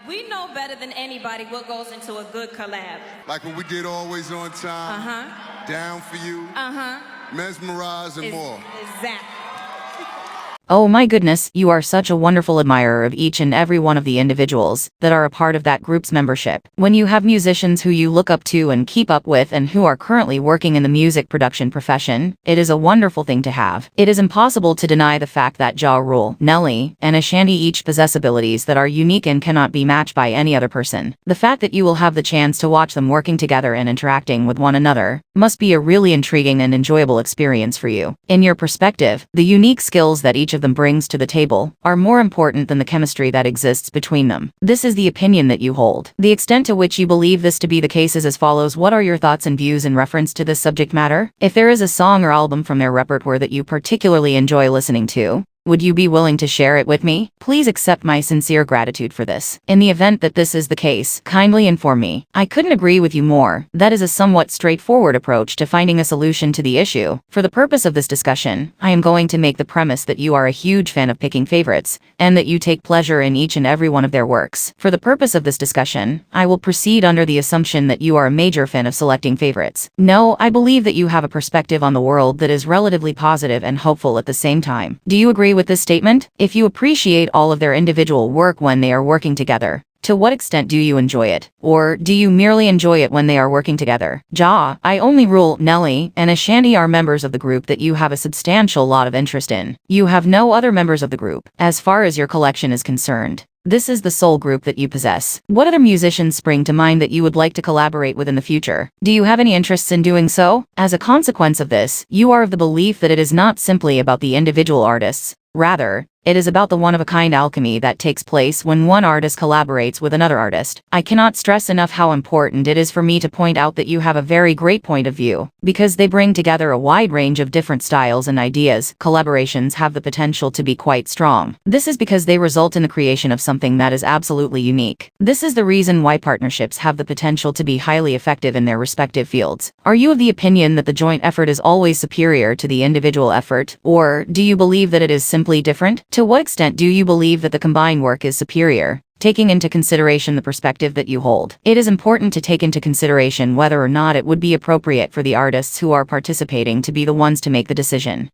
We know better than anybody what goes into a good collab. Like what we did Always on Time, Down for You, Mesmerize, and more. Exactly. Oh my goodness, you are such a wonderful admirer of each and every one of the individuals that are a part of that group's membership. When you have musicians who you look up to and keep up with and who are currently working in the music production profession, it is a wonderful thing to have. It is impossible to deny the fact that Ja Rule, Nelly, and Ashanti each possess abilities that are unique and cannot be matched by any other person. The fact that you will have the chance to watch them working together and interacting with one another must be a really intriguing and enjoyable experience for you. In your perspective, the unique skills that each of them brings to the table are more important than the chemistry that exists between them. This is the opinion that you hold. The extent to which you believe this to be the case is as follows. What are your thoughts and views in reference to this subject matter? If there is a song or album from their repertoire that you particularly enjoy listening to, would you be willing to share it with me? Please accept my sincere gratitude for this. In the event that this is the case, kindly inform me. I couldn't agree with you more. That is a somewhat straightforward approach to finding a solution to the issue. For the purpose of this discussion, I am going to make the premise that you are a huge fan of picking favorites, and that you take pleasure in each and every one of their works. For the purpose of this discussion, I will proceed under the assumption that you are a major fan of selecting favorites. No, I believe that you have a perspective on the world that is relatively positive and hopeful at the same time. Do you agree with this statement? If you appreciate all of their individual work when they are working together, to what extent do you enjoy it? Or do you merely enjoy it when they are working together? Ja, I Only Rule, Nelly, and Ashanti are members of the group that you have a substantial lot of interest in. You have no other members of the group, as far as your collection is concerned. This is the sole group that you possess. What other musicians spring to mind that you would like to collaborate with in the future? Do you have any interests in doing so? As a consequence of this, you are of the belief that it is not simply about the individual artists. Rather, it is about the one-of-a-kind alchemy that takes place when one artist collaborates with another artist. I cannot stress enough how important it is for me to point out that you have a very great point of view, because they bring together a wide range of different styles and ideas. Collaborations have the potential to be quite strong. This is because they result in the creation of something that is absolutely unique. This is the reason why partnerships have the potential to be highly effective in their respective fields. Are you of the opinion that the joint effort is always superior to the individual effort, or do you believe that it is simply different? To what extent do you believe that the combined work is superior, taking into consideration the perspective that you hold? It is important to take into consideration whether or not it would be appropriate for the artists who are participating to be the ones to make the decision.